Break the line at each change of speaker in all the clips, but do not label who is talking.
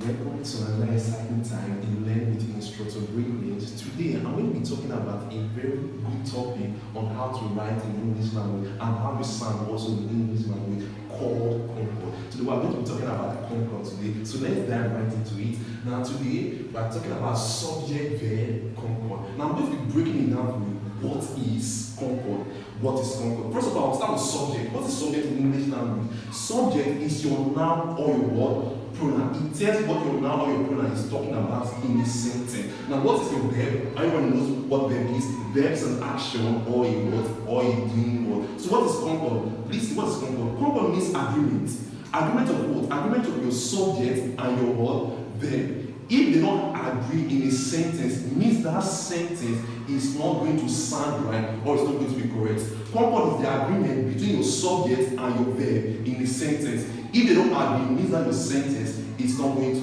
Welcome to another exciting time in Learn with Instructor Brilliant. Today I'm going to be talking about a very good topic on how to write in English language and how you sound also in English language called Concord. Today we're going to be talking about Concord today. So let's dive right into it. Now today we're talking about subject-verb CONCORD. Now I'm going to be breaking it down for you. What is Concord? What is Concord? First of all, I'll start with subject. What is subject in English language? Subject is your noun or your word pronoun. It tells what your noun or your pronoun is talking about in a sentence. Now, what is your verb? Everyone knows what verb is. Verb is an action or a word or a doing word. So, what is Concord? Please see what is Concord. Concord means agreement. Agreement of what? Agreement of your subject and your word verb. If they don't agree in a sentence, it means that sentence is not going to sound right or it's not going to be correct. Concord is the agreement between your subject and your verb in a sentence. If they don't agree, it means that your sentence is not going to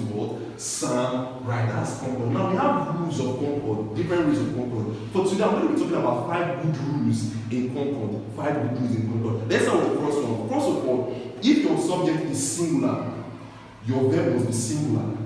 sound right. That's Concord. Now we have rules of Concord, different rules of Concord. For today, I'm going to be talking about 5 good rules in Concord. 5 good rules in Concord. Let's start with the first one. First of all, if your subject is singular, your verb must be singular.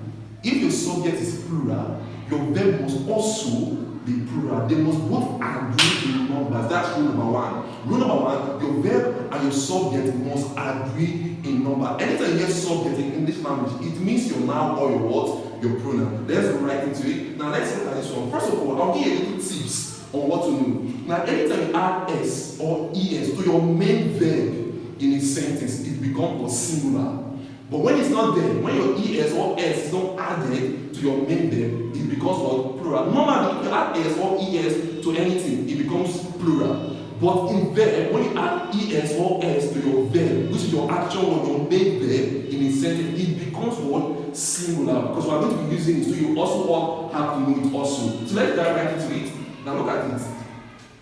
If your subject is plural, your verb must also be plural. They must both agree in numbers. That's rule number 1. Rule number 1, your verb and your subject must agree in number. Anytime you get subject in English language, it means your noun or your what? Your pronoun. Let's go right into it. Now let's look at this one. First of all, I'll give you a little tips on what to know. Now anytime you add s or es to your main verb in a sentence, it becomes singular. But when it's not there, when your es or s is not added to your main verb, it becomes what? Plural. Normally, if you add s or es to anything, it becomes plural. But in verb, when you add es or s to your verb, which is your action or your main verb in a sentence, it becomes what? Singular. Because we are going to be using it, so you also all have to know it also. So let's dive right into it. Now look at it.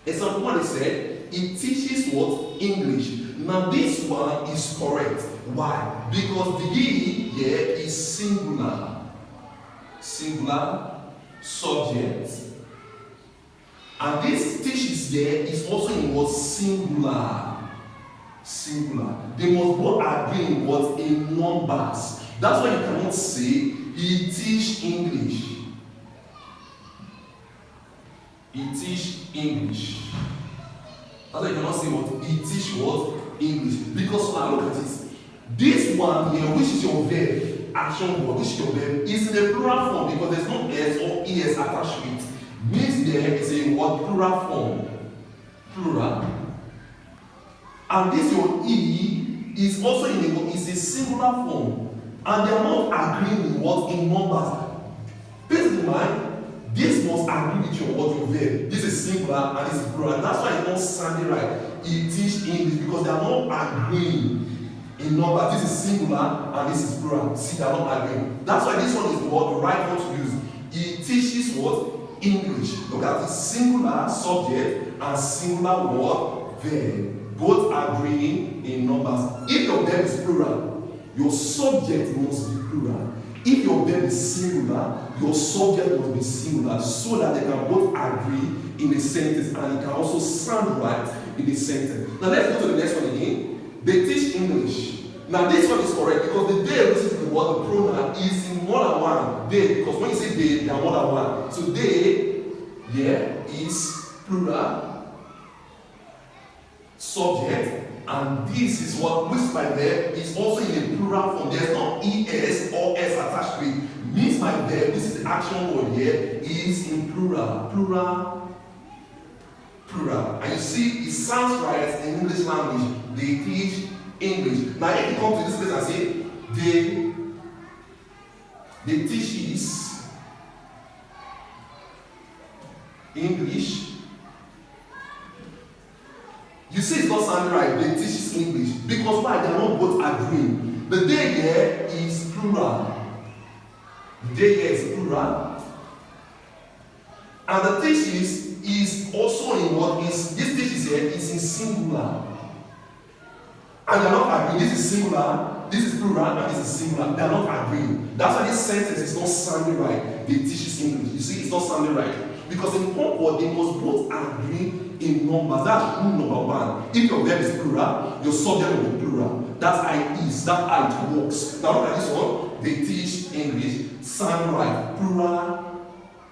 Example 1 is said, it teaches what? English. Now this one is correct. Why? Because the here is singular. Singular subject. And this teaches here is also in what? Singular. Singular. They must both agree in what? In numbers. That's why you cannot say he teach English. He teach English. That's why you cannot say what? He teach what? English. Because now look at this. This one here, which is your verb, action word, which is your verb, is in a plural form because there's no s or es attached to it. Means there is a word plural form. Plural. And this your e is also in a singular form. And they are not agreeing in what? In numbers. Please in mind, this must agree with your word, your verb. This is singular and this is plural. That's why it's not sounding right. It teach English because they are not agreeing in numbers. This is singular and this is plural. See, they are not agreeing. That's why this one is the right one to use. It teaches what? English. Look at the singular subject and singular word verb. Both agreeing in numbers. If your verb is plural, your subject must be plural. If your verb is singular, your subject must be singular so that they can both agree in a sentence and it can also sound right in a sentence. Now let's go to the next one again. They teach English. Now this one is correct because the they, which is the word, the pronoun, is in more than one. They, because when you say they are more than one. So they, here is plural subject, and this is what, which by verb is also in a plural form. There's no es or s attached to it. Means my verb, this is the action word here, is in plural. Plural. And you see, it sounds right in English language. They teach English. Now if you come to this place and say they teaches English, you see it's not sounding right. They teaches English. Because why? They are not both agreeing. The they here is plural. The they here is plural. And the teaches is also in what is, this teaches here is in singular. And they are not agreeing. This is singular, this is plural, and this is singular. They are not agreeing. That's why this sentence is not sounding right. They teaches English. You see, it's not sounding right. Because in Concord, they must both agree in numbers. That's rule number 1. If your verb is plural, your subject will be plural. That's how it is. That's how it works. Now look at this one. They teach English sound right. Plural,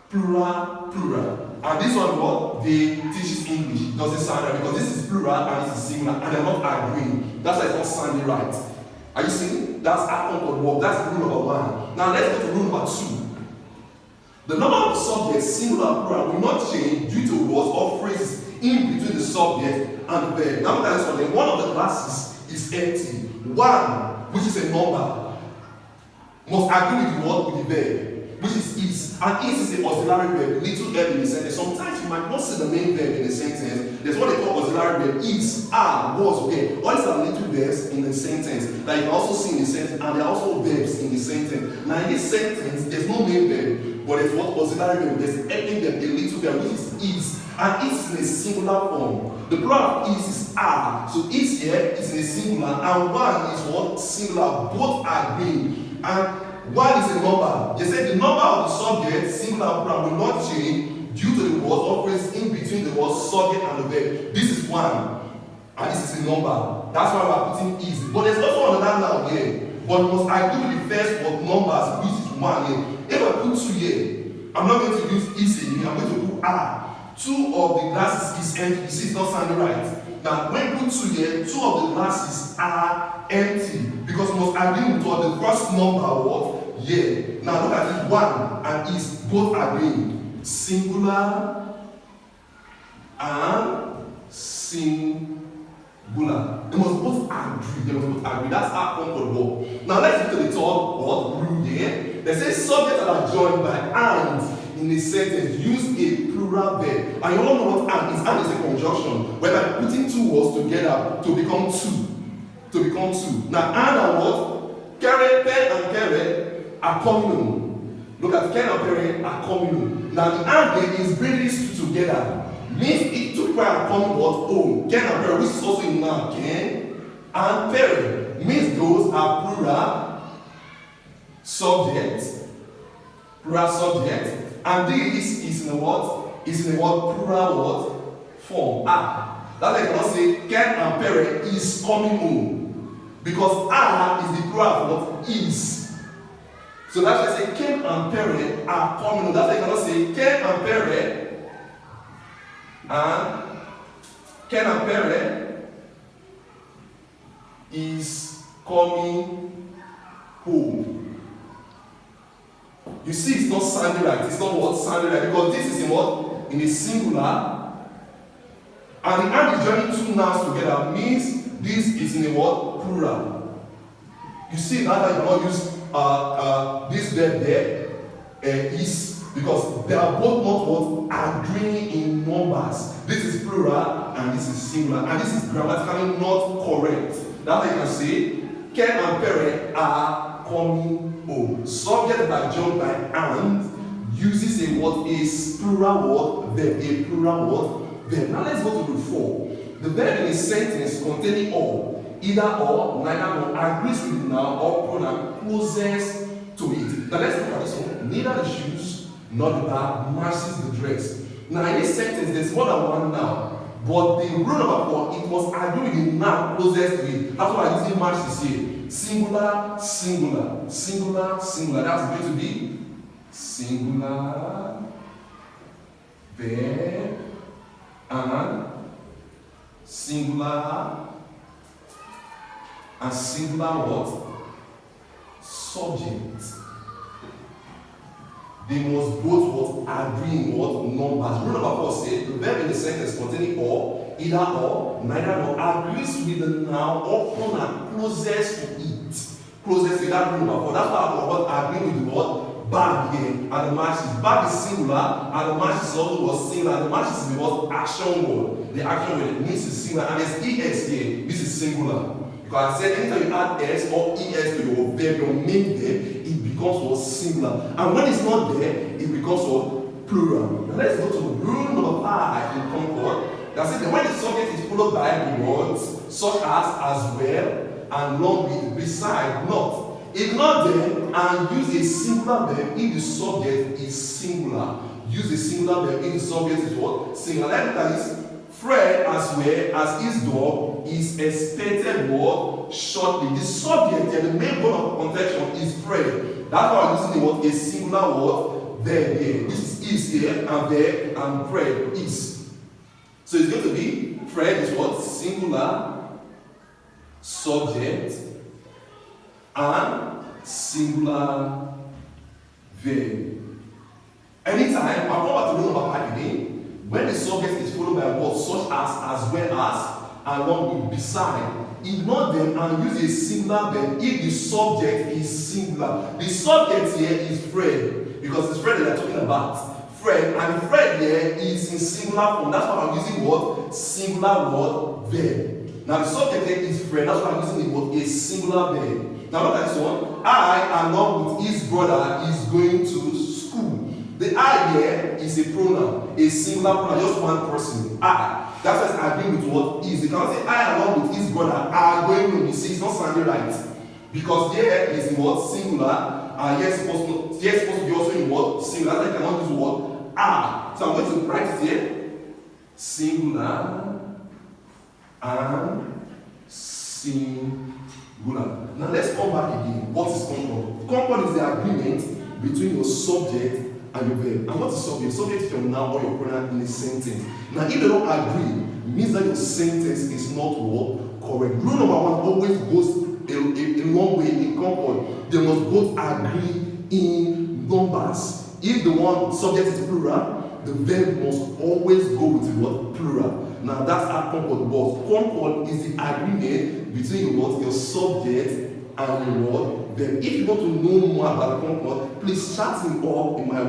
plural, plural. And this one, what? They teaches English. It doesn't sound right because this is plural and this is singular and they're not agreeing. That's why it's not sounding right. Are you seeing? That's our concord verb. That's rule number 1. Now let's go to rule number 2. The number of subjects, singular plural, will not change due to words or phrases in between the subject and the verb. Now that is something. One of the classes is empty. 1, which is a number, must agree with the word with the verb, which is. And is an auxiliary verb, little verb in a sentence. Sometimes you might not see the main verb in a sentence. There's what they call auxiliary verb. Is, are, was, were. All these are little verbs in a sentence that you can also see in a sentence, and there are also verbs in the sentence. Now in this sentence, there's no main verb, but there's what auxiliary verb. There's helping verb, a little verb, which is, and is in a singular form. The plural of is are. So is here is in a singular, and one is what? Singular. Both are green. And one is a number. They said the number of the subject, singular plural, will not change due to the words or phrases in between the word subject and the verb. This is 1, and this is a number. That's why we're putting is. But there's also another noun here. But we must agree with the first word numbers, which is 1 here. If I put 2 here, I'm not going to use is here. I'm going to put are. 2 of the glasses is empty. You see, it's not sounding right. Now, when you put 2 here, 2 of the glasses are empty because we must agree with what the first number what? Yeah. Now look at it. 1 and is both agreeing. Singular and singular. They must both agree. They must both agree. That's our concord verb. Now let's look at the third word, rule here. They say subjects that are joined by and in a sentence use a plural verb. And you all know what and is. And is a conjunction whereby putting 2 words together to become 2. To become 2. Now and what? Carry, pen and carry are communal. Look at Ken and Perry are communal. Now the and is bringing these 2 together. Means it took prayer coming what home. Ken and Perry, which is also in noun. Ken and Perry means those are plural subject. Plural subject. And this is in a what? Is in a what? Plural what? Form. Ah. That's why you cannot say Ken and Perry is coming home. Because is the plural of what? Is. So that's why I say Ken and Perry are coming. That's why you cannot say Ken and Perry and Ken and Perry is coming home. You see, it's not sounding right. It's not what sounding right because this is in what? In a singular. And the and is joining 2 nouns together means this is in a what? Plural. You see, now that you cannot use this verb there is because they are both not what agreeing in numbers. This is plural and this is singular, and this is grammatically not correct. That's why you can say Ken and Perry are coming home. Subject that are joined by and uses a what is plural word verb, a plural word verb. Now let's go to the 4. The verb in a sentence containing all. Either or, neither nor, agrees with the noun or pronoun closest to it. Now let's look at this one. Neither the shoes nor the bag matches the dress. Now in this sentence, there's more than one noun. But the rule number 4, it must agree with the noun closest to it. That's why I using matches here. Singular, singular, singular, singular. That's going to be singular, verb, and singular. And singular what? Subject. They must both what? Agree in what? Numbers. Rule number 4 says the verb in the sentence containing or, either or, neither nor, agrees with the noun or pronoun closest to it. Closest to that rule number 4. That's why I what agree with the word bag here and the matches. Bag is singular and the matches is also what singular. The matches is the what action word. The action word means is singular and there's es here. This is singular. Because I said anytime you add s or es to your verb, your main verb, it becomes what singular. And when it's not there, it becomes what plural. Now let's go to rule number 5 in Concord. That says that when the subject is followed by the words such as well and long with beside not. Ignore them and use a singular verb if the subject is singular. Use a singular verb if the subject is what? Singular. Like that is Fred as well as his dog is expected what? Shortly. The subject and the main bone of contention is Fred. That's why I'm using the word a singular word there here. This is here and there, and Fred is. So it's going to be Fred is what? Singular, subject, and singular verb. Anytime, I'll come back to rule number 5 again. When the subject is followed by a word such as well as, along with, beside, ignore them and use a singular verb if the subject is singular. The subject here is Fred, because it's Fred that they're talking about. Fred, and Fred here is in singular form. That's why I'm using what? Singular word verb. Now the subject here is Fred. That's why I'm using the word a singular verb. Now look at this one. I, along with his brother, is going to school. The I here is a pronoun, a singular pronoun, just one person. I. That's why I agree with what is. You cannot say I along with his brother are going to. You see, it's not sounding right. Because there is the word singular. Yes, supposed to be also in what? Singular. That's why I cannot use the word are. So I'm going to write it here. Singular and singular. Now let's come back again. What is concord? Concord is the agreement between your subject and your verb. And what is subject? Subject is your noun or your pronoun in a sentence. Now, if they don't agree, it means that your sentence is not what? Correct. Rule number 1 always goes a long way in concord. They must both agree in numbers. If the one subject is plural, the verb must always go with the word plural. Now, that's how concord works. Concord is the agreement between your subject and your verb. If you want to know more about concord, please chat me up in my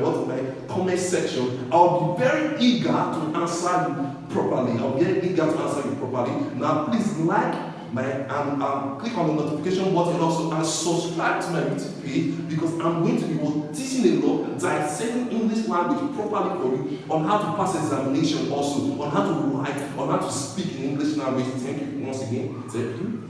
comment section. I'll be very eager to answer you properly. Now, please like and click on the notification button also, and subscribe to my YouTube page, because I'm going to be teaching a lot, dissecting English language properly for you, on how to pass examination also, on how to write, on how to speak in English language. Thank you once again. Thank you.